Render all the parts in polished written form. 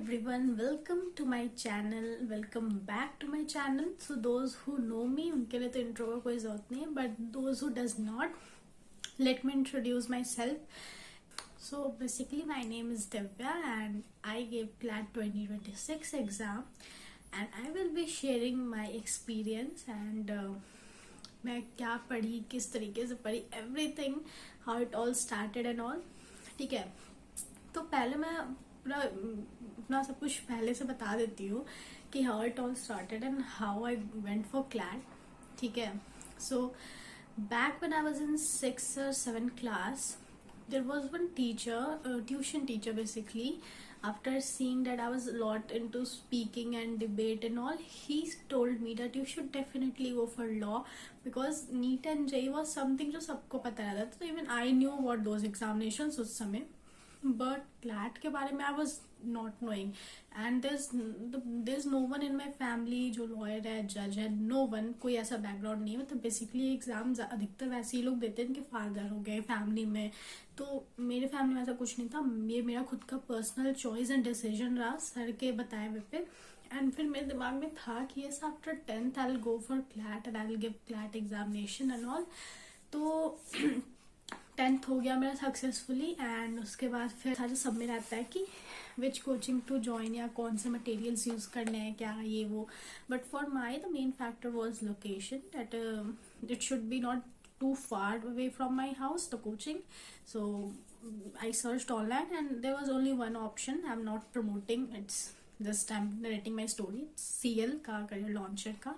everyone, welcome to my channel, welcome back to my channel. So those who know me उनके लिए तो intro का कोई ज़रूरत नहीं है, but those who does not, let me introduce myself. So basically my name is Divya and I gave CLAT 2026 exam and I will be sharing my experience and मैं क्या पढ़ी, किस तरीके से पढ़ी, everything, how it all started and all. ठीक है, तो पहले मैं पूरा अपना सब कुछ पहले से बता देती हूँ कि how it all started and how I went for CLAT. ठीक है, so back when I was in 6th or 7th class there was one teacher, tuition teacher basically. After seeing that I was a lot into speaking and debate and all, he told me that you should definitely go for law because NEET and JEE was something जो सबको पता रहता था. तो even I knew what those examinations उस समय, but CLAT के बारे में आई was not knowing and there's no one in my family जो लॉयर है, जज है, no one, कोई ऐसा बैकग्राउंड नहीं है. मतलब बेसिकली एग्जाम अधिकतर वैसे ही लोग देते हैं कि फादर हो गए फैमिली में. तो मेरे फैमिली में ऐसा कुछ नहीं था. ये मेरा खुद का पर्सनल चॉइस एंड डिसीजन रहा सर के बताए हुए पे. एंड फिर मेरे दिमाग में था कि yes after 10th I will go for CLAT and I will give CLAT examination and all. तो 10th हो गया मेरा सक्सेसफुली एंड उसके बाद फिर सारा सब में रहता है कि विच कोचिंग टू ज्वाइन या कौन से मटेरियल्स यूज करने हैं, क्या ये वो. But for my the main factor was location, that it should be not too far away from my house, the coaching. So I searched online and there was only one option. I'm not promoting, it's just I'm narrating my story. It's CL का career launcher का.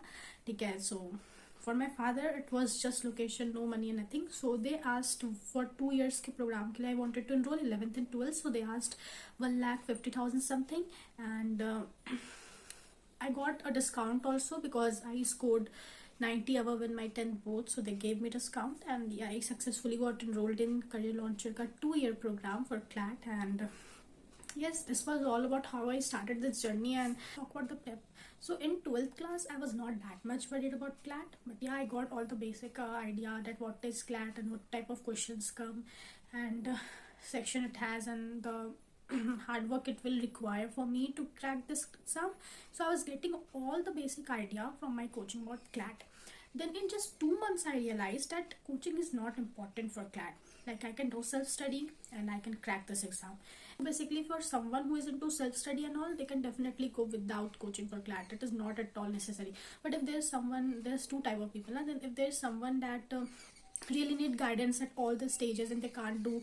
ठीक है, so for my father it was just location, no money and nothing. So they asked for 2 years के program के लिए I wanted to enroll 11th and 12th. So they asked 1,50,000 something and I got a discount also because I scored 90 above in my 10th both, so they gave me discount and yeah, I successfully got enrolled in career launcher ka 2-year program for CLAT. And yes, this was all about how I started this journey and talk about the prep. So in 12th class I was not that much worried about CLAT, but yeah, I got all the basic idea that what is CLAT and what type of questions come and section it has and the hard work it will require for me to crack this exam. So I was getting all the basic idea from my coaching about CLAT. Then in just 2 months I realized that coaching is not important for CLAT. Like I can do self-study and I can crack this exam. Basically for someone who is into self-study and all, they can definitely go without coaching for CLAT. It is not at all necessary. But if there's someone, there's two type of people, and then if there's someone that really need guidance at all the stages and they can't do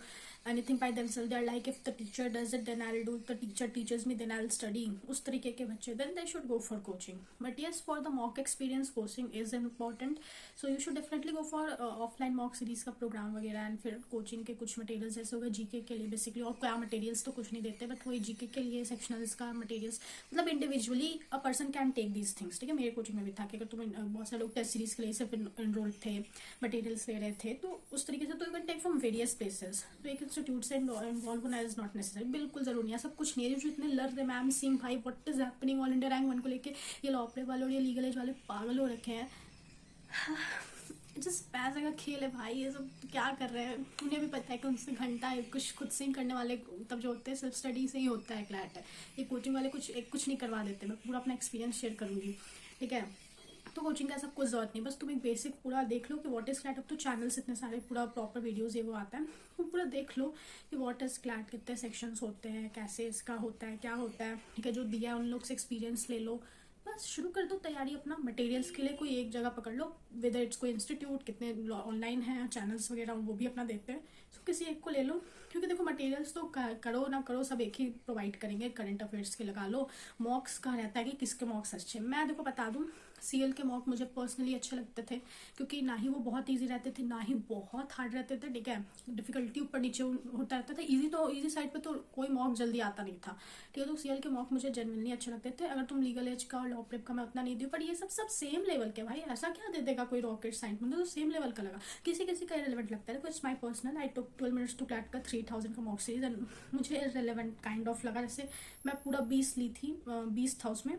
anything by themselves, they're like if the teacher does it then I'll do, the teacher teaches me then I'll study, उस तरीके के बच्चे, then they should go for coaching. But yes, for the mock experience coaching is important, so you should definitely go for offline mock series का programme वगैरह. And फिर coaching के कुछ materials जैसे हो गए जीके के लिए बेसिकली, और क्या मटेरियल्स तो कुछ नहीं देते बट वही जीके के लिए सेक्शनल्स का मटेरियल्स, मतलब individually a person can take these things. ठीक है, मेरे कोचिंग में भी था कि अगर तुम बहुत सारे लोग टेस्ट सीरीज के लिए सिर्फ इनरोल्ड थे, मटेरियल्स ले रहे थे, तो उस तरीके से तो you can take from various places. तो एक इंस्टीट्यूट से इन्वॉल्व होना इज नॉट नेसेसरी, बिल्कुल जरूरी नहीं है. सब कुछ नहीं है. जो इतने लड़ रहे मैम सिंह भाई what is happening all India rank 1 को लेके, ये लॉपरे वाले और ये लीगल एज वाले पागल हो रखे हैं. जस्ट पैसे का खेल है भाई, ये सब क्या कर रहे हैं. उन्हें भी पता है कि उनसे घंटा कुछ खुद से ही करने वाले तब जो होते हैं सेल्फ स्टडी से ही होता है क्लैट है. ये कोचिंग वाले कुछ नहीं करवा देते. मैं पूरा अपना एक्सपीरियंस शेयर करूंगी. ठीक है, तो कोचिंग का सब कुछ जरूरत नहीं, बस तुम एक बेसिक पूरा देख लो कि व्हाट इज क्लैट. अब तो चैनल्स इतने सारे पूरा प्रॉपर वीडियोस ये वो आता है, तुम पूरा देख लो कि व्हाट इज क्लैट, कितने सेक्शंस होते हैं, कैसे इसका होता है, क्या होता है. ठीक है, जो दिया है उन लोग से एक्सपीरियंस ले लो, बस शुरू कर दो तैयारी अपना. मटेरियल्स के लिए कोई एक जगह पकड़ लो, वेदर इट्स कोई इंस्टीट्यूट, कितने ऑनलाइन हैं चैनल्स वगैरह वो भी अपना देते हैं. सो किसी एक को ले लो, क्योंकि देखो मटेरियल्स तो करो ना करो सब एक ही प्रोवाइड करेंगे. करंट अफेयर्स के लगा लो. मॉक्स का रहता है कि किसके मॉक्स अच्छे. मैं देखो बता दूं, सीएल के मॉक मुझे पर्सनली अच्छे लगते थे क्योंकि ना ही वो बहुत इजी रहते थे ना ही बहुत हार्ड रहते थे. ठीक है, डिफिकल्टी ऊपर नीचे होता रहता था. इजी साइड पे तो कोई मॉक जल्दी आता नहीं था. ठीक है, तो सीएल के मॉक मुझे जेन्युइनली अच्छे लगते थे. अगर तुम लीगल एज का और लॉ प्रेप का मैं उतना नहीं दूँ, पर ये सब सेम लेवल के भाई. ऐसा क्या दे देगा कोई रॉकेट साइंस, मुझे तो सेम लेवल का लगा. किसी किसी का रिलेवेंट लगता है. It's my personal, I took 12 minutes to CLAT का 3000 का मॉक सीरीज एंड मुझे रिलेवेंट काइंड ऑफ लगा. जैसे मैं पूरा 20 ली थी, 20 था उसमें.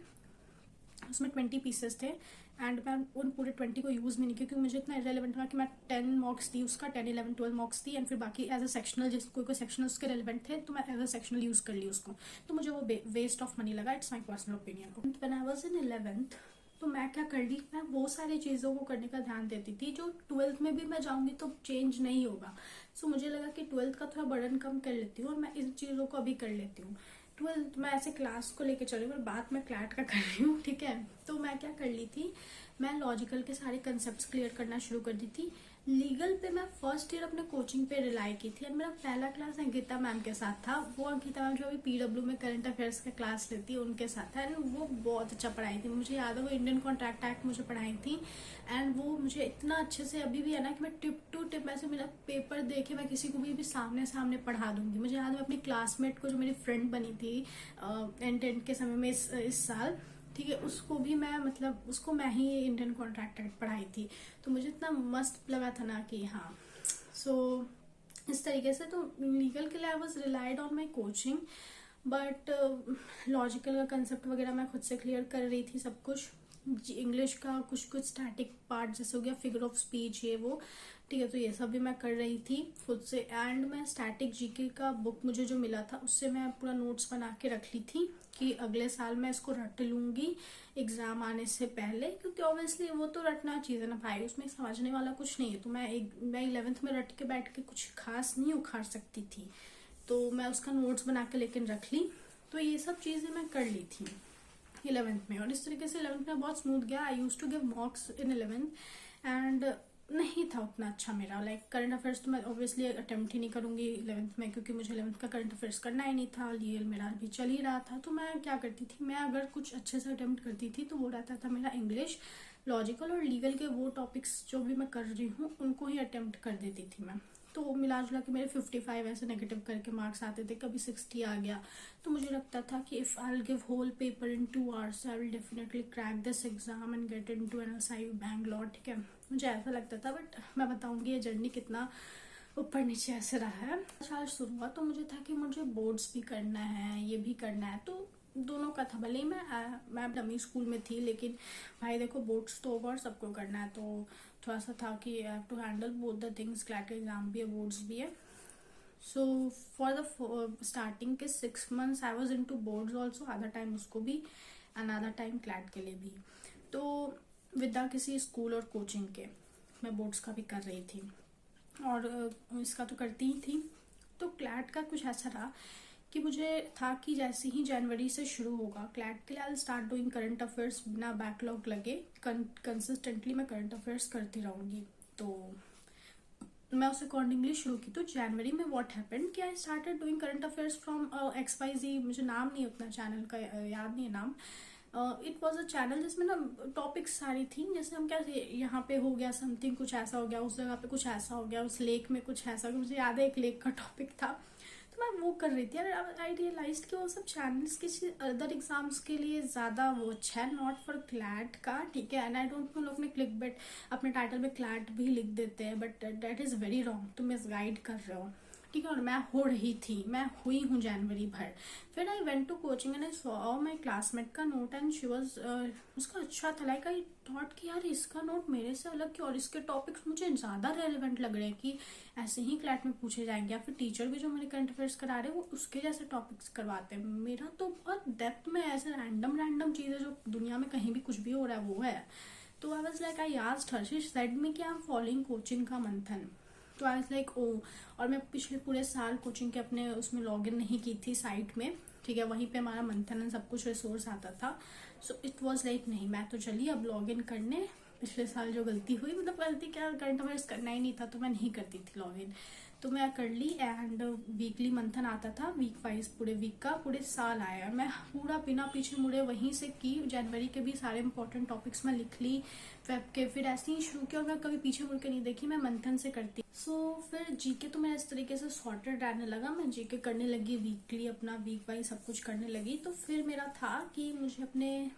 उसमें 20 पीसेस थे एंड मैं उन पूरे 20 को यूज़ भी नहीं किया, क्योंकि मुझे इतना इरेलीवेंट था कि मैं 10 मार्क्स दी उसका, 10 11 12 मार्क्स दी, एंड फिर बाकी एज अ सेक्शनल, जिस कोई कोई सेक्शनल उसके रेलिवेंट थे तो मैं एज अ सेक्शनल यूज़ कर ली उसको, तो मुझे वो वेस्ट ऑफ मनी लगा। It's my personal opinion. When I was in 11th तो मैं क्या कर रही, मैं वो सारी चीज़ों को करने का ध्यान देती थी जो 12th में भी मैं जाऊँगी तो चेंज नहीं होगा। सो मुझे लगा कि 12th का थोड़ा बर्डन कम कर लेती हूँ और मैं इन चीज़ों को अभी कर लेती हूँ। 12th मैं ऐसे क्लास को लेके चल रही हूँ, बात मैं क्लैट का कर रही हूँ, ठीक है। तो मैं क्या कर ली थी, मैं लॉजिकल के सारे कंसेप्ट क्लियर करना शुरू कर दी थी। लीगल पे मैं फर्स्ट ईयर अपने कोचिंग पे रिलाई की थी, और मेरा पहला क्लास अंकिता मैम के साथ था। वो अंकिता मैम जो अभी पीडब्ल्यू में करंट अफेयर्स का क्लास लेती है उनके साथ था, एंड वो बहुत अच्छा पढ़ाई थी। मुझे याद है वो इंडियन कॉन्ट्रैक्ट एक्ट मुझे पढ़ाई थी, एंड वो मुझे इतना अच्छे से अभी भी है ना कि मैं टिप टू टिप ऐसे मेरा पेपर देखे मैं किसी को भी सामने सामने पढ़ा दूंगी। मुझे याद है अपनी क्लासमेट को, जो मेरी फ्रेंड बनी थी टेंथ के समय में इस साल, ठीक है, उसको भी मैं मतलब उसको मैं ही इंडियन कॉन्ट्रैक्ट एक्ट पढ़ाई थी। तो मुझे इतना मस्त लगा था ना कि हाँ। सो इस तरीके से तो लीगल के लिए I was relied on my coaching, but logical का कंसेप्ट वगैरह मैं खुद से क्लियर कर रही थी सब कुछ। इंग्लिश का कुछ कुछ स्टैटिक पार्ट जैसे हो गया, फिगर ऑफ स्पीच, ये वो, ठीक है, तो ये सब भी मैं कर रही थी खुद से। एंड मैं स्टैटिक जीके का बुक मुझे जो मिला था उससे मैं पूरा नोट्स बना के रख ली थी कि अगले साल मैं इसको रट लूंगी एग्जाम आने से पहले, क्योंकि ऑब्वियसली वो तो रटना चीज़ है ना भाई, उसमें समझने वाला कुछ नहीं है। तो मैं 11th में रट के बैठ के कुछ खास नहीं उखाड़ सकती थी, तो मैं उसका नोट्स बना के लेकिन रख ली। तो ये सब चीज़ें मैं कर ली थी 11th में, और इस तरीके से 11th में बहुत स्मूथ गया। I used to give mocks in 11th and नहीं था उतना अच्छा मेरा, लाइक करंट अफेयर्स तो मैं ऑब्वियसली अटेम्प्ट ही नहीं करूंगी 11th में, क्योंकि मुझे 11th का करंट अफेयर्स करना ही नहीं था, लीगल मेरा अभी चल ही रहा था। तो मैं क्या करती थी, मैं अगर कुछ अच्छे से अटेम्प्ट करती थी तो वो रहता था मेरा इंग्लिश, लॉजिकल और लीगल के वो टॉपिक्स जो भी मैं कर रही हूँ उनको ही अटेम्प्ट कर देती थी मैं। तो मिला जुला के मेरे 55 ऐसे नेगेटिव करके मार्क्स आते थे, कभी 60 आ गया। तो मुझे लगता था कि if I will give whole paper in 2 hours I will definitely crack this exam and get into NSI Bangalore, ठीक है, मुझे ऐसा लगता था। बट मैं बताऊंगी ये जर्नी कितना ऊपर नीचे ऐसे रहा है। साल शुरू हुआ तो मुझे था कि मुझे बोर्ड्स भी करना है, ये भी करना है, तो दोनों का था। भले ही मैं डमी स्कूल में थी, लेकिन भाई देखो बोर्ड्स तो ओवर सबको करना है, तो थोड़ा सा था कि I have to handle both the things, CLAT exam भी है, बोर्ड्स भी है। सो फॉर द स्टार्टिंग के 6 months I was into boards also, आधा टाइम उसको भी एंड आधा टाइम क्लैट के लिए भी। तो विदा किसी स्कूल और कोचिंग के मैं बोर्ड्स का भी कर रही थी और इसका तो करती ही थी। तो क्लैट का कुछ ऐसा रहा कि मुझे था कि जैसे ही जनवरी से शुरू होगा क्लैट के लिए, I start doing current affairs, बिना बैकलॉग लगे कंसिस्टेंटली मैं करंट अफेयर्स करती रहूंगी। तो मैं उस अकॉर्डिंगली शुरू की। तो जनवरी में व्हाट हैपेंड कि I started doing current affairs from XYZ, मुझे नाम नहीं उतना चैनल का याद नहीं है नाम। इट वॉज अ चैनल जिसमें ना टॉपिक्स सारी थी, जैसे हम क्या यहाँ पे हो गया समथिंग, कुछ ऐसा हो गया, उस जगह पे कुछ ऐसा हो गया, उस लेक में कुछ ऐसा हो गया, मुझे याद है एक लेक का टॉपिक था, तो मैं वो कर रही थी। और आई रियलाइज कि वो सब चैनल्स किसी अदर एग्जाम्स के लिए ज़्यादा वो अच्छा है, नॉट फॉर क्लैट का, ठीक है। एंड आई डोंट नो लोग ने क्लिक बेट अपने टाइटल में क्लैट भी लिख देते हैं, but that is very wrong, तुम मिसगाइड कर रहे हो, ठीक है। और मैं हो रही थी, मैं हुई हूँ जनवरी भर। फिर I went to coaching and I saw my classmate का नोट एंड शी वॉज, उसका अच्छा था, लाइक आई थॉट कि यार इसका नोट मेरे से अलग क्यों, और इसके टॉपिक्स मुझे ज़्यादा रेलिवेंट लग रहे हैं कि ऐसे ही क्लैट में पूछे जाएंगे, या फिर टीचर भी जो मेरे करंट अफेयर्स करा रहे हैं वो उसके जैसे टॉपिक्स करवाते हैं। मेरा तो बहुत डेप्थ में ऐसे रैंडम रैंडम चीज़ें जो दुनिया में कहीं भी कुछ भी हो रहा है वो है। तो I was like, I asked her, she said me कि आई एम फॉलोइंग कोचिंग का मंथन। तो आई वाज लाइक ओ, और मैं पिछले पूरे साल कोचिंग के अपने उसमें लॉगिन नहीं की थी साइट में, ठीक है, वहीं पे हमारा मंथन सब कुछ रिसोर्स आता था। सो इट वाज लाइक नहीं, मैं तो चली अब लॉगिन करने। पिछले साल जो गलती हुई, मतलब गलती क्या, करंट अफेयर्स करना ही नहीं था तो मैं नहीं करती थी लॉगिन, तो मैं कर ली। एंड वीकली मंथन आता था, वीक वाइज पूरे वीक का पूरे साल आया, मैं पूरा बिना पीछे मुड़े वहीं से की। जनवरी के भी सारे इंपॉर्टेंट टॉपिक्स मैं लिख ली, फेब के फिर ऐसे ही शुरू किया, और मैं कभी पीछे मुड़ के नहीं देखी, मैं मंथन से करती। सो फिर जीके तो मैं इस तरीके से सॉर्टेड रहने लगा, मैं जीके करने लगी वीकली, अपना वीक वाइज सब कुछ करने लगी। तो फिर मेरा था कि मुझे अपने,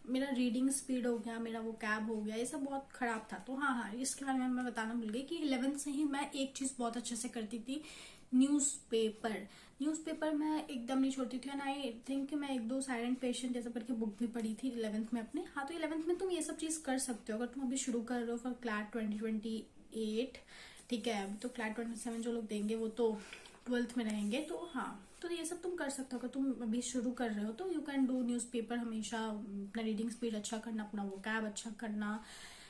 मेरा रीडिंग स्पीड हो गया, मेरा वो कैब हो गया, ये सब बहुत खराब था। तो हाँ, इसके बारे में मैं बताना भूल गई कि 11th से ही मैं एक चीज़ बहुत अच्छे से करती थी, न्यूज़पेपर मैं एकदम नहीं छोड़ती थी। एंड आई थिंक कि मैं एक दो साइलेंट पेशेंट जैसा करके बुक भी पढ़ी थी 11th में अपने। हाँ, तो 11th में तुम ये सब चीज़ कर सकते हो अगर तुम अभी शुरू कर रहे हो फॉर क्लैट 2028। ठीक है, अभी तो क्लैट 27 जो लोग देंगे वो तो 12th में रहेंगे। तो हाँ, तो ये सब तुम कर सकते हो अगर तुम अभी शुरू कर रहे हो। तो यू कैन डू न्यूज़पेपर। हमेशा अपना रीडिंग स्पीड अच्छा करना, अपना वोकैब अच्छा करना,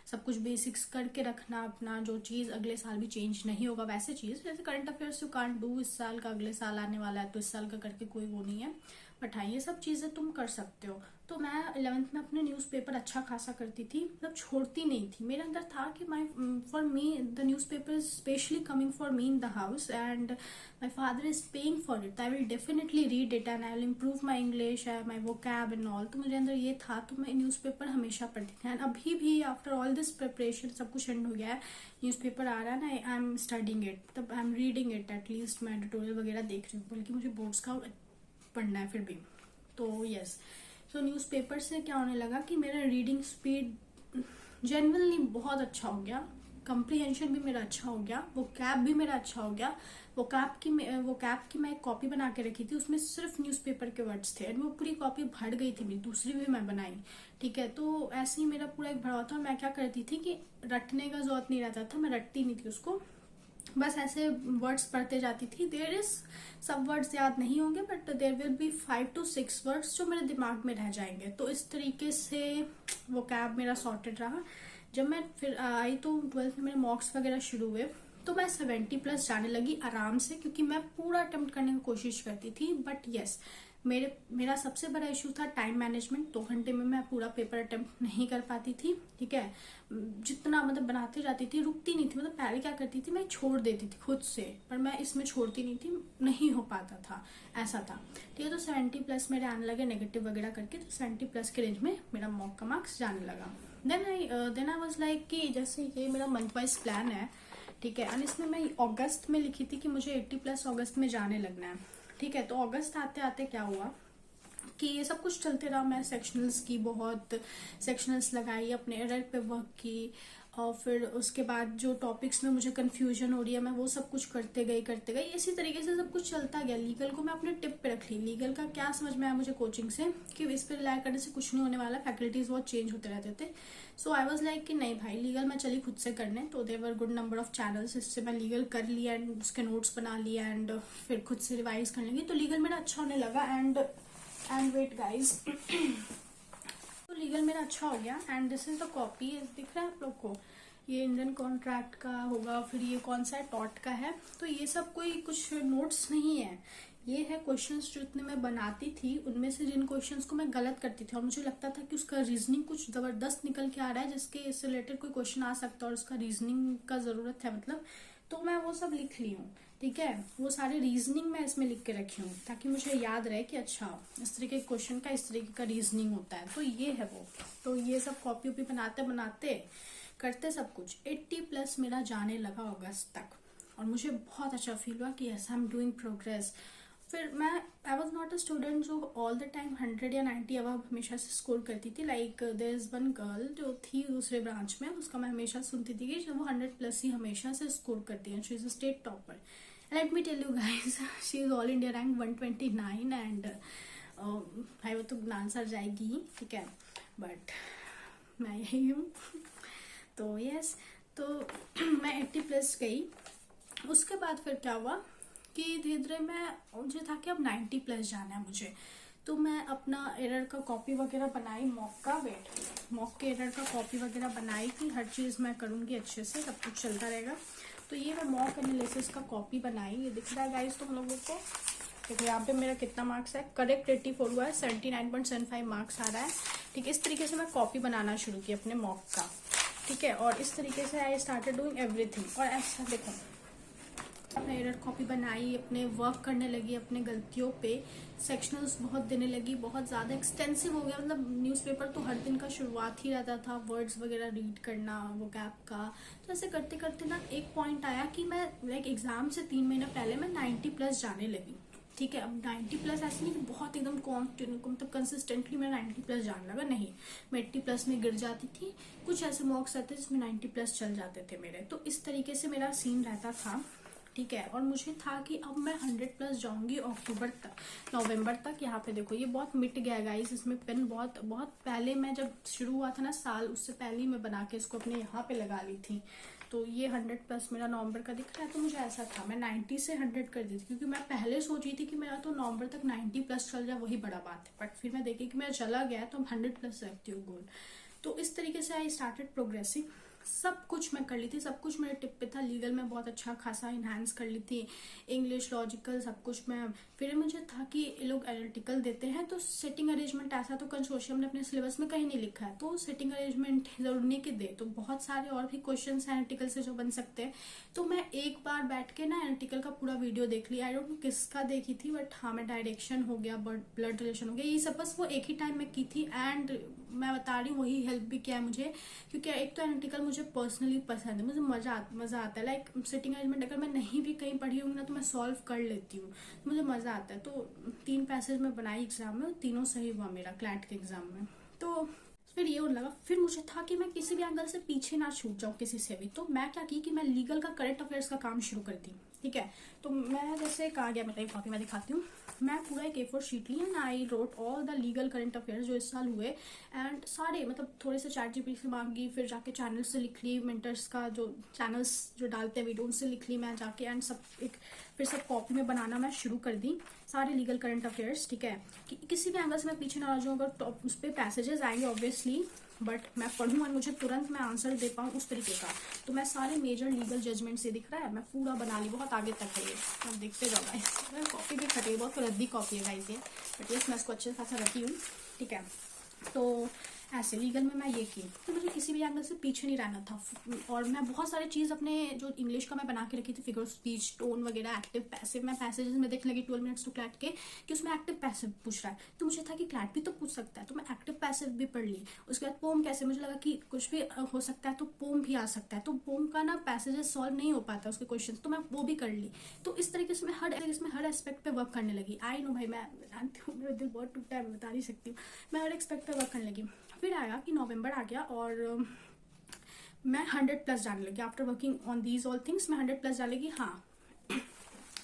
सब कुछ बेसिक्स करके रखना अपना। जो चीज़ अगले साल भी चेंज नहीं होगा वैसे चीज़, जैसे current affairs you can't do इस साल का, अगले साल आने वाला है तो इस साल का करके कोई वो नहीं है। बट हाँ, ये सब चीज़ें तुम कर सकते हो। तो मैं 11th में अपने न्यूज़पेपर अच्छा खासा करती थी, मतलब छोड़ती नहीं थी। मेरे अंदर था कि माई for me the newspaper is specially coming for me in the house and my father is paying for it. I will definitely read it and I will improve my English my vocab and all. तो मेरे अंदर ये था, तो मैं newspaper हमेशा पढ़ती थी। एंड अभी भी आफ्टर ऑल दिस प्रिपरेशन सब कुछ एंड हो गया है, न्यूज़पेपर आ रहा है ना, आई एम स्टडिंग इट, तब I am reading it. At least मैं एडिटोरियल वगैरह देख रही हूँ, बल्कि मुझे बोर्ड्स का पढ़ना है फिर भी। तो यस, सो न्यूज़पेपर से क्या होने लगा कि मेरा रीडिंग स्पीड जनरली बहुत अच्छा हो गया, कंप्रीहेंशन भी मेरा अच्छा हो गया, वो कैप भी मेरा अच्छा हो गया। वो कैप की मैं एक कॉपी बना के रखी थी, उसमें सिर्फ न्यूज़पेपर के वर्ड्स थे एंड वो पूरी कॉपी भर गई थी, मेरी दूसरी भी मैं बनाई। ठीक है, तो ऐसे ही मेरा पूरा एक भरा हुआ था। मैं क्या करती थी कि रटने का जरूरत नहीं रहता था, मैं रटती नहीं थी उसको, बस ऐसे वर्ड्स पढ़ते जाती थी। देयर इज सब वर्ड्स याद नहीं होंगे but there will be 5 to 6 words जो मेरे दिमाग में रह जाएंगे। तो इस तरीके से वो कैब मेरा सॉर्टेड रहा। जब मैं फिर आई तो 12th में मेरे मॉक्स वगैरह शुरू हुए, तो मैं 70+ जाने लगी आराम से, क्योंकि मैं पूरा अटेम्प्ट करने की कोशिश करती थी। बट यस, मेरा सबसे बड़ा इशू था टाइम मैनेजमेंट। 2 घंटे में मैं पूरा पेपर अटेम्प्ट नहीं कर पाती थी। ठीक है, जितना मतलब बनाते जाती थी, रुकती नहीं थी। मतलब पहले क्या करती थी, मैं छोड़ देती थी खुद से, पर मैं इसमें छोड़ती नहीं थी, नहीं हो पाता था, ऐसा था। ठीक है, तो 70+ मेरे आने लगे नेगेटिव वगैरह करके, तो 70+ के रेंज में मेरा मॉक का मार्क्स जाने लगा। देन आई वाज लाइक कि जैसे ये मेरा मंथ वाइज प्लान है। ठीक है, और इसमें मैं अगस्त में लिखी थी कि मुझे 80+ अगस्त में जाने लगना है। ठीक है, तो अगस्त आते आते क्या हुआ कि ये सब कुछ चलते रहा। मैं सेक्शनल्स की बहुत सेक्शनल्स लगाई, अपने एरर पे वर्क की, और फिर उसके बाद जो टॉपिक्स में मुझे कंफ्यूजन हो रही है मैं वो सब कुछ करते गई। इसी तरीके से सब कुछ चलता गया। लीगल को मैं अपने टिप पे रख ली। लीगल का क्या समझ में आया मुझे कोचिंग से कि इस पे रिलाई करने से कुछ नहीं होने वाला, फैकल्टीज बहुत चेंज होते रहते थे। सो आई वॉज लाइक कि नहीं भाई, लीगल मैं चली खुद से करने। तो there were good number of channels, इससे मैं लीगल कर लिया एंड उसके नोट्स बना लिया एंड फिर खुद से रिवाइज करने लगी। तो लीगल मेरा अच्छा होने लगा एंड वेट गाइज तो लीगल मेरा अच्छा हो गया। And this is the copy, दिख रहा है आप लोग को, ये इंडियन कॉन्ट्रैक्ट का होगा। फिर ये कौन सा है, टॉट का है। तो ये सब कोई कुछ नोट्स नहीं है, ये है क्वेश्चंस जो इतने मैं बनाती थी, उनमें से जिन क्वेश्चंस को मैं गलत करती थी और मुझे लगता था कि उसका रीजनिंग कुछ जबरदस्त निकल के आ रहा है, जिसके इससे रिलेटेड कोई क्वेश्चन आ सकता है और उसका रीजनिंग का जरूरत है मतलब, तो मैं वो सब लिख ली हूँ। ठीक है, वो सारे रीजनिंग मैं इसमें लिख के रखी हूँ ताकि मुझे याद रहे कि अच्छा इस तरीके के क्वेश्चन का इस तरीके का रीजनिंग होता है। तो ये है वो। तो ये सब कॉपी वॉपी बनाते बनाते करते सब कुछ 80+ मेरा जाने लगा अगस्त तक, और मुझे बहुत अच्छा फील हुआ कि yes I am doing progress. फिर मैं I was not a student जो ऑल द टाइम 100 या 90 अब हमेशा से स्कोर करती थी। Like there is one girl जो थी दूसरे ब्रांच में, उसका मैं हमेशा सुनती थी कि वो 100+ ही हमेशा से स्कोर करती है। She is a state topper. Let me tell you guys, she is all India rank 129 and भाई वो तो आंसर जाएगी ही। ठीक है, बट मैं यही हूँ। तो यस, तो मैं 80+ गई। उसके बाद फिर क्या हुआ कि धीरे धीरे मुझे था कि अब 90+ जाना है मुझे। तो मैं अपना एरर का कॉपी वगैरह बनाई, मॉक के एरर का कॉपी वगैरह बनाई कि हर चीज़ मैं करूँगी अच्छे से, सब कुछ चलता रहेगा। तो ये मैं मॉक एनालिसिस का कॉपी बनाई। ये दिख रहा है गाइस तुम लोगों को, देखो यहाँ पे मेरा कितना मार्क्स है, करेक्ट 84 हुआ है, 79.75 मार्क्स आ रहा है। ठीक है, इस तरीके से मैं कॉपी बनाना शुरू की अपने मॉक का। ठीक है, और इस तरीके से आई स्टार्टेड डूइंग एवरीथिंग। और ऐसा देखो, अपने एरर कॉपी बनाई, अपने वर्क करने लगी अपने गलतियों पे, सेक्शनल्स बहुत देने लगी, बहुत ज़्यादा एक्सटेंसिव हो गया। मतलब न्यूज़पेपर तो हर दिन का शुरुआत ही रहता था, वर्ड्स वगैरह रीड करना, वो गैप का। तो ऐसे करते करते ना एक पॉइंट आया कि मैं लाइक एग्जाम से 3 महीने पहले मैं 90+ जाने लगी। ठीक है, अब 90+ ऐसे नहीं कि बहुत एकदम मतलब कंसिस्टेंटली मैं 90+ जाने लगा, नहीं, मैं 80+ में गिर जाती थी। कुछ ऐसे मॉक्स रहते जिसमें 90+ चल जाते थे मेरे। तो इस तरीके से मेरा सीन रहता था। ठीक है। और मुझे था कि अब मैं 100+ जाऊंगी अक्टूबर तक, नवंबर तक। यहाँ पे देखो ये बहुत मिट गया गाइस, इसमें पेन बहुत बहुत पहले मैं जब शुरू हुआ था ना साल, उससे पहले ही मैं बना के इसको अपने यहाँ पे लगा ली थी। तो ये 100+ मेरा नवंबर का दिख रहा है। तो मुझे ऐसा था मैं 90 से 100 कर दी थी, क्योंकि मैं पहले सोची थी कि मेरा तो नवंबर तक 90+ चल जाए वही बड़ा बात है। बट फिर मैं देखी कि मेरा चला गया, तो हम 100+ रखती हूँ गोल। तो इस तरीके से आई स्टार्टेड प्रोग्रेसिंग। सब कुछ मैं कर ली थी, सब कुछ मेरे टिप पे था। लीगल में बहुत अच्छा खासा इन्हांस कर ली थी, इंग्लिश, लॉजिकल, सब कुछ मैं। फिर मुझे था कि ये लोग एनालिटिकल देते हैं तो सेटिंग अरेंजमेंट ऐसा तो कंसोर्शियम ने अपने सिलेबस में कहीं नहीं लिखा है, तो सेटिंग अरेंजमेंट जरूर नहीं कि दे। तो बहुत सारे और भी क्वेश्चन एनालिटिकल से जो बन सकते हैं। तो मैं एक बार बैठ के ना एनालिटिकल का पूरा वीडियो देख लिया। आई डोंट नो किसका देखी थी, बट हाँ मैं डायरेक्शन हो गया, ब्लड रिलेशन हो गया, ये सब बस वो एक ही टाइम में की थी। एंड मैं बता रही हूँ वही हेल्प भी किया है मुझे, क्योंकि एक तो एनालिटिकल मुझे पर्सनली पसंद है, मुझे मजा आता है। लाइक सेटिंग अरेंजमेंट अगर मैं नहीं भी कहीं पढ़ी हूँ ना तो मैं सॉल्व कर लेती हूँ, मुझे मजा आता है। तो 3 पैसेज में बनाई एग्जाम में, तीनों सही हुआ मेरा क्लैट के एग्जाम में। तो फिर ये होने लगा। फिर मुझे था कि मैं किसी भी एंगल से पीछे ना छूट जाऊँ किसी से भी। तो मैं क्या की कि मैं लीगल का करंट अफेयर्स का काम शुरू कर दी। ठीक है। तो मैं जैसे कहा गया, मेरा कॉपी मैं दिखाती हूँ। मैं पूरा एक A4 शीट ली and I wrote all the legal current affairs जो इस साल हुए। एंड सारे मतलब थोड़े से ChatGPT से मांगी, फिर जाके चैनल से लिख ली, मेंटर्स का जो चैनल्स जो डालते हैं वीडियो उनसे लिख ली मैं जाके। एंड सब एक फिर सब कॉपी में बनाना मैं शुरू कर दी, सारे लीगल करंट अफेयर्स। ठीक है। कि किसी भी एंगल से मैं पीछे ना रह जाऊँ। अगर टॉप उस पर पैसेजेस आएंगे ऑब्वियसली, बट मैं पढ़ूँ और मुझे तुरंत मैं आंसर दे पाऊँ उस तरीके का। तो मैं सारे मेजर लीगल जजमेंट से दिख रहा है, मैं पूरा बना ली। बहुत आगे तक है ये, अब देखते जाओ गाइस। कॉपी भी फटी है, बहुत रद्दी कॉपी है गाइस ये, बट यस मैं इसको अच्छे खासा रखी हूँ। ठीक है। तो ऐसे लीगल में मैं ये की, तो मुझे किसी भी एंगल से पीछे नहीं रहना था। और मैं बहुत सारी चीज़ अपने जो इंग्लिश का मैं बना के रखी थी, फिगर स्पीच, टोन वगैरह, एक्टिव पैसिव। मैं पैसेजेस में देखने लगी 12 मिनट्स टू क्लैट के कि उसमें एक्टिव पैसिव पूछ रहा है, तो मुझे था कि क्लैट भी तो पूछ सकता है, तो मैं एक्टिव पैसिव भी पढ़ ली। उसके बाद पोम कैसे, मुझे लगा कि कुछ भी हो सकता है तो पोम भी आ सकता है। तो पोम का ना पैसेजेस सॉल्व नहीं हो पाता उसके क्वेश्चन, तो मैं वो भी कर ली। तो इस तरीके से मैं हर एस्पेक्ट पे वर्क करने लगी। आई नो भाई मैं जानती हूँ मेरा दिल बहुत टूटा है, मैं बता नहीं सकती हूँ। मैं हर एस्पेक्ट पे वर्क करने लगी। फिर आया कि नवंबर आ गया और मैं 100+ जाने लगी। After working on these all things मैं 100+ जाने लगी। हाँ।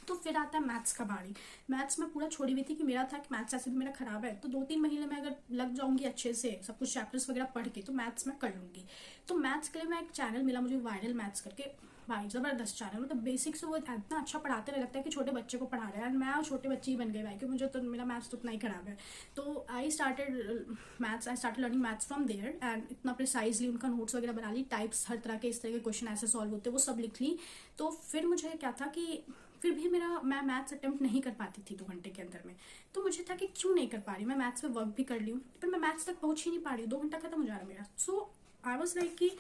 तो फिर आता है मैथ्स का बारी। मैथ्स में पूरा छोड़ी हुई थी कि मेरा था कि मैथ्स ऐसे भी मेरा खराब है, तो 2-3 महीने में अगर लग जाऊंगी अच्छे से सब कुछ चैप्टर्स वगैरह पढ़ के तो मैथ्स में कर लूंगी। तो मैथ्स के लिए मैं एक चैनल मिला मुझे, वायरल मैथ्स करके, भाई जबरदस्त चैनल। मतलब बेसिक से वो इतना अच्छा पढ़ाते रहे, लगता है कि छोटे बच्चे को पढ़ा रहे हैं। मैं छोटे बच्चे ही बन गए भाई, क्योंकि मुझे तो मेरा मैथ्स तो उतना ही खराब है। तो I started learning maths from there. And इतना प्रिसाइजली उनका नोट्स वगैरह बना ली, टाइप्स हर तरह के इस तरह के क्वेश्चन ऐसे सॉल्व होते वो सब लिख ली। तो फिर मुझे क्या था कि फिर भी मैं मैथ्स अटेम्प्ट नहीं कर पाती थी 2 घंटे के अंदर में। तो मुझे था कि क्यों नहीं कर पा रही, मैं मैथ्स पे वर्क भी कर ली हूँ पर मैं मैथ्स तक पहुंच ही नहीं पा रही हूँ। 2 घंटा खत्म हो जा रहा है मेरा। सो आई वाज लाइक कि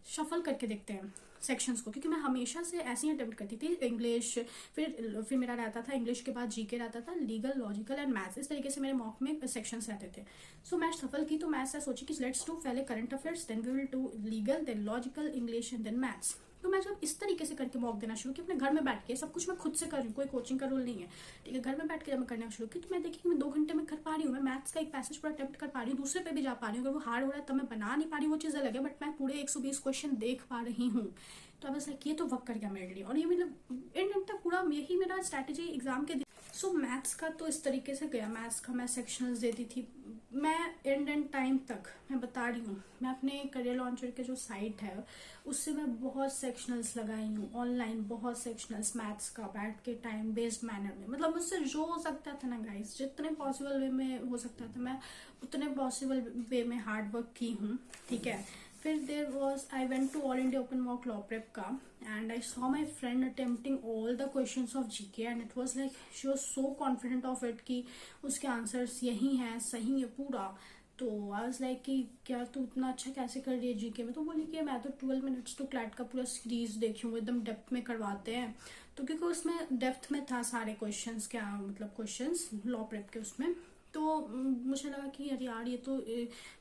शफल करके देखते हैं सेक्शंस को, क्योंकि मैं हमेशा से ऐसे ही अटेम्प्ट करती थी। इंग्लिश फिर मेरा रहता था, इंग्लिश के बाद जीके रहता था, लीगल, लॉजिकल एंड मैथ्स, इस तरीके से मेरे मॉक में सेक्शंस रहते थे। सो मैं सफल की, तो मैं ऐसा सोची कि लेट्स डू पहले current affairs, then we will do legal, then logical, English and then maths. तो मैं जब इस तरीके से करके मॉक देना शुरू किया अपने घर में बैठ के, सब कुछ मैं खुद से कर रही हूँ, कोई कोचिंग का रोल नहीं है। ठीक है। घर में बैठ के जब मैं करना शुरू की तो मैं देखी कि मैं 2 घंटे में कर पा रही हूँ। मैं मैथ्स का एक पैसेज पूरा अटेम्प्ट कर पा रही हूँ, दूसरे पे भी जा पा रही हूँ। अगर वो हार्ड हो रहा है तब मैं बना नहीं पा रही हूँ, वो चीज़ अलग है, बट मैं पूरे 120 क्वेश्चन देख पा रही हूँ। तो अब ऐसा ये तो वर्क कर गया मेरे लिए। और ये मतलब एंड तक पूरा यही मेरा स्ट्रैटेजी एग्जाम के। सो मैथ्स का तो इस तरीके से गया। मैथ्स का मैं सेक्शंस देती थी। मैं एंड टाइम तक मैं बता रही हूँ, मैं अपने करियर लॉन्चर के जो साइट है उससे मैं बहुत सेक्शनल्स लगाई हूँ ऑनलाइन, बहुत सेक्शनल्स मैथ्स का बैठ के टाइम बेस्ड मैनर में। मतलब मुझसे जो हो सकता था ना गाइस, जितने पॉसिबल वे में हो सकता था मैं उतने पॉसिबल वे में हार्ड वर्क की हूँ। ठीक है। फिर there was I went to all India open mock law prep का and I saw my friend attempting all the questions of GK and it was like she was so confident of it कि उसके answers यही हैं, सही है पूरा। तो I was like कि क्या तू इतना अच्छा कैसे कर रही है जीके में। तो बोली कि मैं तो 12 मिनट्स टू क्लैट का पूरा सीरीज देखी हूँ, एकदम डेप्थ में करवाते हैं। तो क्योंकि उसमें डेप्थ में था सारे क्वेश्चंस, क्या मतलब क्वेश्चंस लॉ प्रेप के उसमें। तो मुझे लगा कि अरे यार ये तो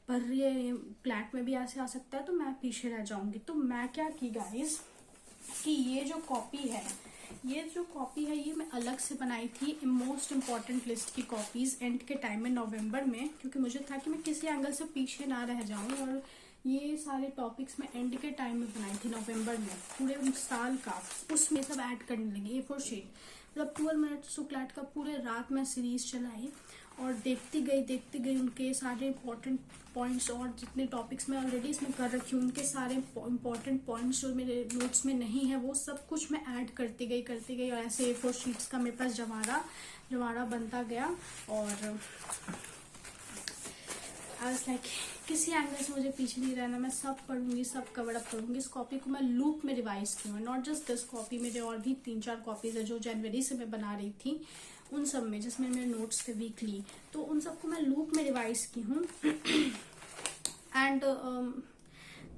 पढ़ रही है, क्लैट में भी ऐसे आ सकता है, तो मैं पीछे रह जाऊंगी। तो मैं क्या की गाइस कि ये जो कॉपी है ये मैं अलग से बनाई थी, मोस्ट इम्पॉर्टेंट लिस्ट की कॉपीज एंड के टाइम में नवंबर में, क्योंकि मुझे था कि मैं किसी एंगल से पीछे ना रह जाऊं और ये सारे टॉपिक्स मैं एंड के टाइम में बनाई थी, नवंबर में, पूरे साल का उसमें सब ऐड करने लगी A4 शीट। मतलब 12 मिनट्स टू क्लैट का पूरे रात में सीरीज चलाई और देखती गई उनके सारे इंपॉर्टेंट पॉइंट्स, और जितने टॉपिक्स मैं ऑलरेडी इसमें कर रखी हूँ उनके सारे इंपॉर्टेंट पॉइंट्स जो मेरे नोट्स में नहीं है वो सब कुछ मैं ऐड करती गई और ऐसे A4 शीट्स का मेरे पास जवारा बनता गया। और आई वाज लाइक किसी एंगल से मुझे पीछे नहीं रहना, मैं सब पढ़ूंगी, सब कवर अप करूंगी। इस कॉपी को मैं लूप में रिवाइज की हूँ, नॉट जस्ट दिस कॉपी, मेरे और भी 3-4 कॉपीज है जो जनवरी से मैं बना रही थी, उन सब में जिसमें मेरे नोट्स थे वीकली, तो उन सबको मैं लूप में रिवाइज की हूँ। एंड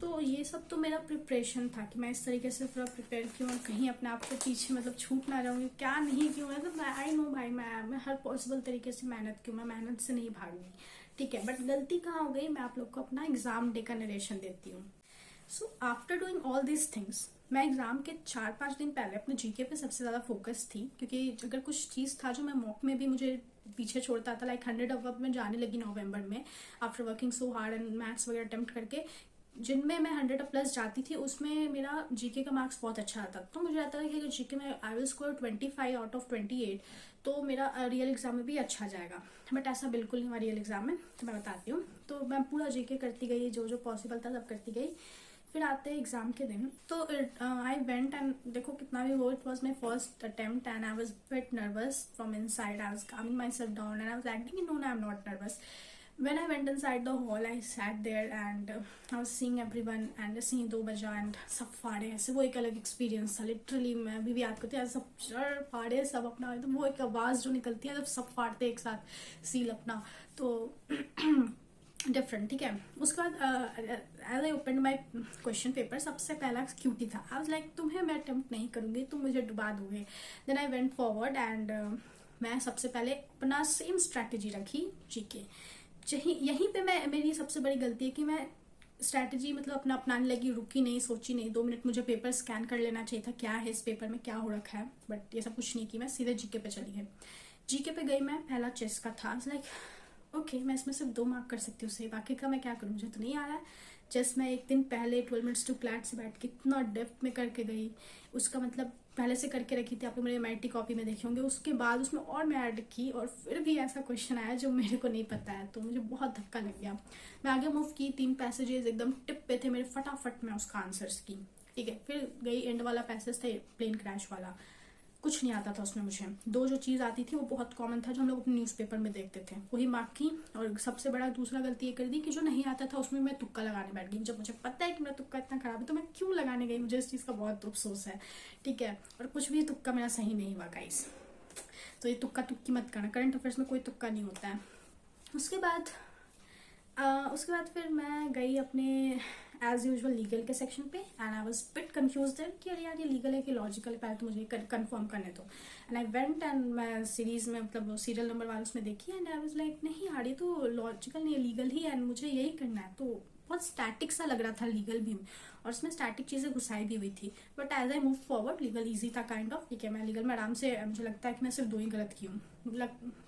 तो ये सब तो मेरा प्रिपरेशन था कि मैं इस तरीके से पूरा प्रिपेयर की हूँ और कहीं अपने आप को पीछे मतलब छूट ना जाऊंगी, क्या नहीं क्यों, मतलब आई नो भाई मैं हर पॉसिबल तरीके से मेहनत की हूँ, मैं मेहनत से नहीं भागूंगी, ठीक है। बट गलती कहाँ हो गई, मैं आप लोग को अपना एग्जाम डे का नरेशन देती हूँ। So after doing all these things, मैं एग्जाम के 4-5 दिन पहले अपने जीके पे सबसे ज्यादा फोकस थी, क्योंकि अगर कुछ चीज था जो मैं मॉक में भी मुझे पीछे छोड़ता था, लाइक 100 अब मैं जाने लगी नवंबर में after working so hard and maths वगैरह अटेम्प्ट करके, जिनमें मैं 100 प्लस जाती थी उसमें मेरा जीके का मार्क्स बहुत अच्छा आता, तो मुझे आता था कि अगर जीके में I will score 25 out of 28 तो मेरा रियल एग्जाम में भी अच्छा जाएगा। बट ऐसा बिल्कुल नहीं हुआ रियल एग्जाम में, तो मैं बताती हूँ। तो मैं पूरा जीके करती गई, जो जो पॉसिबल था सब करती गई। फिर आते एग्जाम के दिन, तो आई वेंट एंड देखो कितना भी हो, it was my first attempt and I was bit nervous from inside, I was calming myself down and I was acting no I am not nervous. When I went inside the hall, I sat there and I was seeing everyone and seeing 2 बजा and सब फाड़े ऐसे, वो एक अलग experience था literally. मैं अभी भी याद करती हूँ, सब सर फाड़े सब अपना, तो वो एक आवाज़ जो निकलती है जब सब फाड़ते एक साथ सील अपना, तो डिफरेंट, ठीक है। उसके बाद as I open my question paper, सबसे पहला क्यूटी था। आई वाज लाइक तुम्हें मैं अटेम्प्ट नहीं करूँगी, तुम मुझे डुबा दोगे। Then I went forward and मैं सबसे पहले अपना सेम स्ट्रैटेजी रखी जीके। यहीं पे मेरी सबसे बड़ी गलती है कि मैं स्ट्रैटेजी मतलब अपना अपनाने लगी, रुकी नहीं, सोची नहीं। 2 मिनट मुझे पेपर स्कैन कर लेना चाहिए था, क्या है इस पेपर में, क्या हो रखा है, बट ये सब कुछ नहीं की, मैं सीधे जीके पे चली गई। जीके पे गई मैं, पहला चेस का था, लाइक ओके मैं इसमें सिर्फ 2 मार्क कर सकती हूँ सही, बाकी का मैं क्या करूँ, मुझे तो नहीं आ रहा है। चेस मैं एक दिन पहले 12 मिनट्स टू क्लैट से बैठ के इतना डेप्थ में करके गई, उसका मतलब पहले से करके रखी थी, आप लोग मेरे MIT कॉपी में देखे होंगे। उसके बाद उसमें और मैं ऐड की और फिर भी ऐसा क्वेश्चन आया जो मेरे को नहीं पता है, तो मुझे बहुत धक्का लग गया। मैं आगे मूव की, 3 पैसेजेस एकदम टिप पे थे मेरे, फटाफट मैं उसका आंसर्स की, ठीक है। फिर गई एंड वाला पैसेज था प्लेन क्रैश वाला, कुछ नहीं आता था उसमें मुझे। 2 जो चीज़ आती थी वो बहुत कॉमन था, जो हम लोग अपने न्यूज़पेपर में देखते थे, वही मार्क की। और सबसे बड़ा दूसरा गलती ये कर दी कि जो नहीं आता था उसमें मैं तुक्का लगाने बैठ गई, जब मुझे पता है कि मेरा तुक्का इतना खराब है तो मैं क्यों लगाने गई, मुझे इस चीज़ का बहुत अफसोस है, ठीक है। और कुछ भी तुक्का मेरा सही नहीं हुआ गाइस, तो ये तुक्का तुक्की मत करना, करंट अफेयर्स में कोई तुक्का नहीं होता है। उसके बाद फिर मैं गई अपने एज यूजुअल लीगल के सेक्शन पे and I was bit confuse there कि अरे यार ये लीगल है कि लॉजिकल है, पहले तो मुझे कंफर्म करने दो। एंड आई वेंट एंड मैं सीरीज में मतलब सीरियल नंबर वाले उसमें देखी एंड आई वाज लाइक नहीं यार ये तो लॉजिकल नहीं है, लीगल ही है एंड मुझे यही करना है। तो बहुत स्टैटिक सा लग रहा था लीगल भी, और उसमें स्टैटिक चीजें घुसाई भी हुई थी। But as I move forward legal easy था काइंड ऑफ, ठीक है। मैं लीगल में आराम से, मुझे लगता है कि मैं सिर्फ 2 ही गलत की हूँ,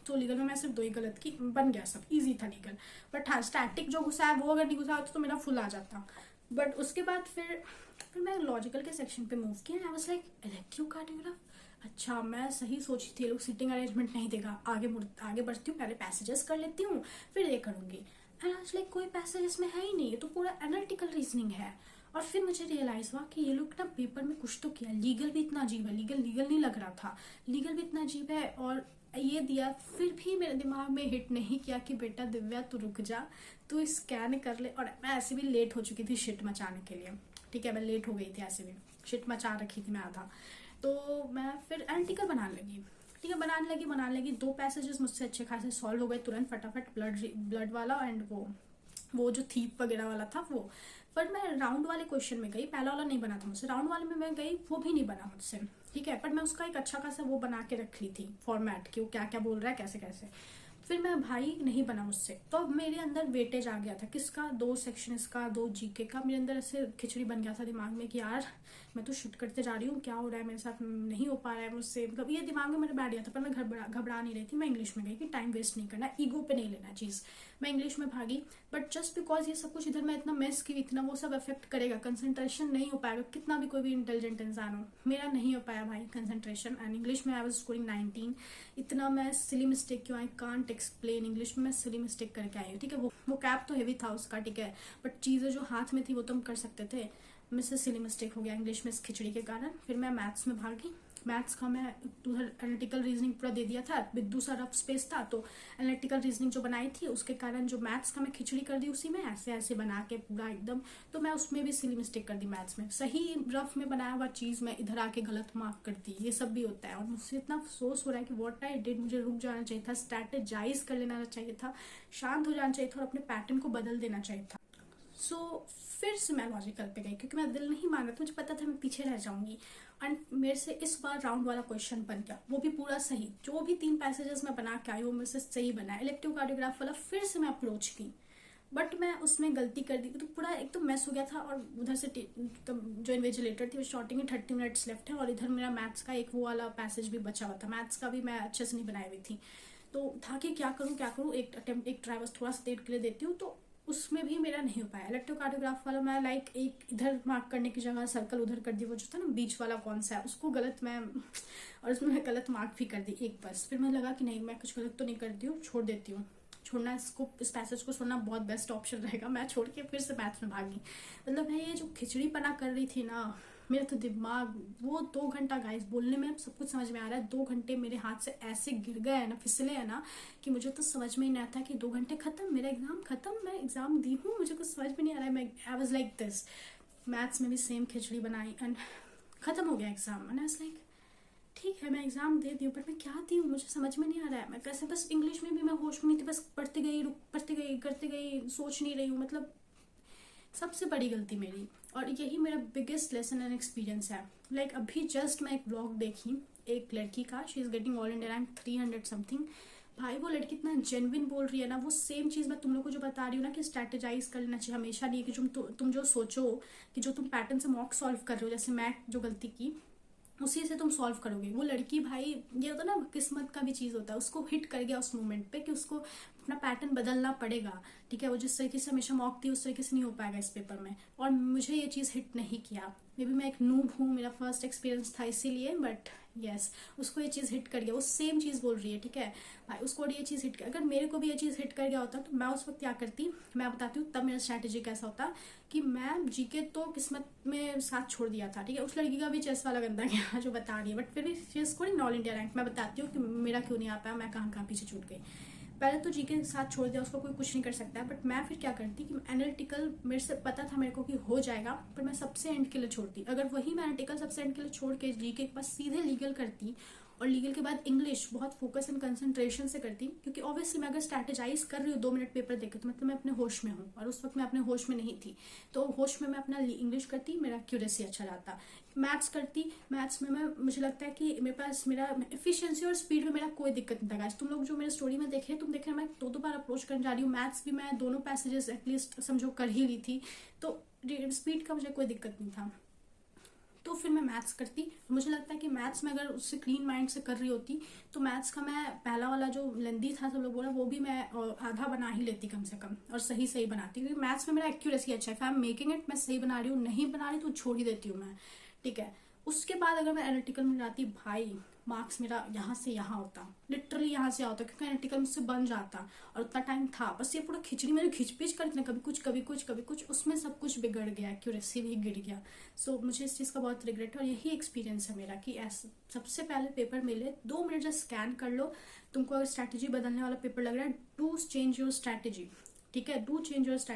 तो लीगल में मैं सिर्फ 2 ही गलत की, बन गया सब, ईजी था लीगल। बट हाँ स्टैटिक जो घुसा है वो अगर नहीं घुसा होता तो मेरा फुल आ जाता। बट उसके बाद फिर मैं लॉजिकल के सेक्शन पे मूव किया। आई वाज लाइक इलेक्ट्रोकार्डियोग्राफ, अच्छा मैं सही सोची थी, लोग सीटिंग अरेंजमेंट नहीं देगा, आगे बढ़ती हूँ, पहले पैसेजेस कर लेती हूँ फिर ये करूंगी। एंड आज लाइक कोई पैसेज इसमें है ही नहीं, ये तो पूरा एनालिटिकल रीजनिंग है। और फिर मुझे रियलाइज हुआ कि ये लोग ना पेपर में कुछ तो किया, लीगल भी इतना अजीब है, लीगल नहीं लग रहा था, लीगल भी इतना अजीब है और ये दिया। फिर भी मेरे दिमाग में हिट नहीं किया कि बेटा दिव्या तू रुक जा, तू स्कैन कर ले। और मैं ऐसे भी लेट हो चुकी थी शिट मचाने के लिए, ठीक है, मैं लेट हो गई थी, ऐसे भी शिट मचा रखी थी मैं आधा। तो मैं फिर एनालिटिकल बनाने लगी, ठीक है, बनाने लगी 2 पैसेजेस मुझसे अच्छे खासे सॉल्व हो गए तुरंत फटाफट, ब्लड वाला एंड वो जो थीप वगैरह वाला था वो। पर मैं राउंड वाले क्वेश्चन में गई, पहला वाला नहीं बना था मुझसे, राउंड वाले में मैं गई, वो भी नहीं बना मुझसे, ठीक है। पर मैं उसका एक अच्छा खासा वो बना के रख ली थी फॉर्मेट कि वो क्या क्या बोल रहा है कैसे कैसे। फिर मैं भाई नहीं बना मुझसे, तो अब मेरे अंदर वेटेज आ गया था किसका, 2 सेक्शन इसका 2 जीके का। मेरे अंदर ऐसे खिचड़ी बन गया था दिमाग में कि यार मैं तो शूट करते जा रही हूँ, क्या हो रहा है मेरे साथ, नहीं हो पा रहा है मुझसे, मतलब ये दिमाग में मेरे बैठ गया था। पर मैं घबरा नहीं रही थी, मैं इंग्लिश में गई कि टाइम वेस्ट नहीं करना, ईगो पे नहीं लेना चीज़। मैं इंग्लिश में भागी, बट जस्ट बिकॉज ये सब कुछ इधर मैं इतना मिस की इतना वो सब अफेक्ट करेगा, कंसंट्रेशन नहीं हो पाएगा, कितना भी कोई भी इंटेलिजेंट इंसान हो, मेरा नहीं हो पाया भाई कंसंट्रेशन। एंड इंग्लिश में आई वाज स्कोरिंग 19। इतना मैं सिली मिस्टेक क्यों, आई कांट एक्सप्लेन, इंग्लिश में मैं सिली मिस्टेक करके आई हूँ, ठीक है। वो कैप तो हेवी था उसका, ठीक है, बट चीज़ें जो हाथ में थी वो तो हम कर सकते थे, मुझसे सिली मिस्टेक हो गया इंग्लिश में इस खिचड़ी के कारण। फिर मैं मैथ्स में भागी, मैथ्स का मैं उधर एनालिटिकल रीजनिंग पूरा दे दिया था, बिंदु सा रफ स्पेस था, तो एनालिटिकल रीजनिंग जो बनाई थी उसके कारण जो मैथ्स का मैं खिचड़ी कर दी उसी में ऐसे ऐसे बना के पूरा एकदम, तो मैं उसमें भी सिली मिस्टेक कर दी मैथ्स में। सही रफ में बनाया हुआ चीज़ मैं इधर आके गलत मार्क कर दी, ये सब भी होता है। और मुझसे इतना अफसोस हो रहा है कि व्हाट आई डिड, मुझे रुक जाना चाहिए था, स्ट्रैटेजाइज कर लेना चाहिए था, शांत हो जाना चाहिए था और अपने पैटर्न को बदल देना चाहिए था। सो फिर से मैं लॉजिकल पे गई क्योंकि मैं दिल नहीं मान रहा था, मुझे पता था मैं पीछे रह जाऊंगी। एंड मेरे से इस बार राउंड वाला क्वेश्चन बन गया, वो भी पूरा सही, जो भी 3 पैसेजेस मैं बना के आई वो मेरे से सही बना। इलेक्टिव कार्डियोग्राफ वाला फिर से मैं अप्रोच की, बट मैं उसमें गलती कर दी, तो पूरा एक तो मैस हो गया था। और उधर से जो इन्विजिलेटर थी वो शॉर्टिंग में 30 मिनट्स लेफ्ट है, और इधर मेरा मैथ्स का एक वो वाला पैसेज भी बचा हुआ था, मैथ्स का भी मैं अच्छे से नहीं बनाई हुई थी, तो था कि क्या करूँ, एक अटेम्प्ट, एक ट्राई बस थोड़ा सा देर के लिए देती हूँ, तो उसमें भी मेरा नहीं हो पाया। इलेक्ट्रोकार्डियोग्राफ वाला मैं लाइक एक इधर मार्क करने की जगह सर्कल उधर कर दी, वो जो था ना बीच वाला कौन सा है उसको गलत मैं, और उसमें मैं गलत मार्क भी कर दी एक बस। फिर मैं लगा कि नहीं मैं कुछ गलत तो नहीं करती हूँ, छोड़ देती हूँ, छोड़ना इसको, इस पैसेज को छोड़ना बहुत बेस्ट ऑप्शन रहेगा। मैं छोड़ के फिर से मैथ्स में भागी। मतलब मैं ये जो खिचड़ी पना कर रही थी ना, मेरा तो दिमाग वो 2 घंटा गाइस बोलने में सब कुछ समझ में आ रहा है, 2 घंटे मेरे हाथ से ऐसे गिर गए हैं ना, फिसले हैं ना, कि मुझे तो समझ में ही नहीं आता कि 2 घंटे खत्म, मेरा एग्जाम खत्म, मैं एग्जाम दी हूँ, मुझे कुछ समझ में नहीं आ रहा है। मैं I was like this, maths में भी सेम खिचड़ी बनाई एंड खत्म हो गया exam. And I was like ठीक है मैं एग्जाम दे दी हूँ, बट मैं क्या दी हूँ मुझे समझ में नहीं आ रहा है। मैं कैसे, बस इंग्लिश में भी मैं होश में नहीं थी, बस पढ़ते गई करते गई, सोच नहीं रही हूँ, मतलब सबसे बड़ी गलती मेरी। और यही मेरा बिगेस्ट लेसन एंड एक्सपीरियंस है। लाइक अभी जस्ट मैं एक ब्लॉग देखी एक लड़की का, she is getting all India rank 300 something. भाई वो लड़की इतना जेन्युइन बोल रही है ना, वो सेम चीज़ मैं तुम लोग को जो बता रही हूँ ना कि स्ट्रैटेजाइज कर लेना चाहिए, हमेशा नहीं कि तुम जो सोचो कि जो तुम पैटर्न से मॉक सॉल्व कर रहे हो, जैसे मैं जो गलती की उसी से तुम सॉल्व करोगे। वो लड़की भाई, ये होता ना किस्मत का भी चीज़ होता है, उसको हिट कर गया उस मोमेंट पे कि उसको अपना पैटर्न बदलना पड़ेगा, ठीक है। वो जिस तरीके से हमेशा मॉक थी उस तरीके से नहीं हो पाएगा इस पेपर में, और मुझे ये चीज़ हिट नहीं किया। मे बी मैं एक नूब हूँ, मेरा फर्स्ट एक्सपीरियंस था इसीलिए, बट यस उसको ये चीज़ हिट कर गया, वो सेम चीज़ बोल रही है, ठीक है भाई, उसको ये चीज़ हिट कर, अगर मेरे को भी ये चीज़ हिट कर गया होता तो मैं उस वक्त क्या करती, मैं बताती हूँ तब मेरा स्ट्रैटेजी कैसा होता। कि मैं जीके तो किस्मत में साथ छोड़ दिया था, ठीक है, उस लड़की का भी चेस वाला गंदा गया जो बता रही है, बट फिर भी चेस को नहीं ऑल इंडिया रैंक। मैं बताती हूँ कि मेरा क्यों नहीं आ पाया, मैं कहाँ कहाँ पीछे छूट गई। पहले तो जीके के साथ छोड़ दिया, उसको कोई कुछ नहीं कर सकता है, बट मैं फिर क्या करती कि एनालिटिकल मेरे से पता था मेरे को कि हो जाएगा, पर मैं सबसे एंड के लिए छोड़ती। अगर वही मैं एनालिटिकल सबसे एंड के लिए छोड़ के जीके के पास सीधे लीगल करती, और लीगल के बाद इंग्लिश बहुत फोकस एंड कंसंट्रेशन से करती, क्योंकि ऑब्वियसली मैं अगर स्ट्रैटेजाइज कर रही हूँ 2 मिनट पेपर देखे तो मतलब मैं अपने होश में हूँ, और उस वक्त मैं अपने होश में नहीं थी, तो होश में मैं अपना इंग्लिश करती, मेरा एक्यूरेसी अच्छा जाता। मैथ्स करती, मैथ्स में मैं, मुझे लगता है कि मेरे पास मेरा एफिशिएंसी और स्पीड में मेरा कोई दिक्कत नहीं था गाइस। तुम लोग जो मेरे स्टोरी में देखे, तुम देख रहे मैं 2 बार अप्रोच करने जा रही हूँ, मैथ्स भी मैं दोनों पैसेजेस एटलीस्ट समझो कर ही ली थी, तो स्पीड का मुझे कोई दिक्कत नहीं था। तो फिर मैं मैथ्स करती, मुझे लगता है कि मैथ्स में अगर उससे क्लीन माइंड से कर रही होती तो मैथ्स का मैं पहला वाला जो लेंदी था सब लोग बोला, वो भी मैं आधा बना ही लेती कम से कम, और सही सही बनाती, क्योंकि मैथ्स में मेरा एक्यूरेसी अच्छा है। If I am making it, मैं सही बना रही हूँ, नहीं बना रही तो छोड़ ही देती हूँ मैं, ठीक है। उसके बाद अगर मैं एनालिटिकल में जाती भाई, मार्क्स मेरा यहाँ से यहाँ होता, लिटरली यहाँ से होता, क्योंकि एनालिटिकल मुझसे बन जाता, और उतना टाइम था, बस ये पूरा खिचड़ी मेरी खिचपिच कर इतना, कभी कुछ कभी कुछ कभी कुछ, उसमें सब कुछ बिगड़ गया, एक्यूरेसी भी गिर गया। सो मुझे इस चीज़ का बहुत रिग्रेट है, और यही एक्सपीरियंस है मेरा कि ऐसा सबसे पहले पेपर मिले 2 मिनट जस्ट स्कैन कर लो, तुमको अगर स्ट्रैटेजी बदलने वाला पेपर लग रहा है, डू चेंज योर स्ट्रैटेजी, ठीक है, डू चेंज योर स्ट्रैटेजी।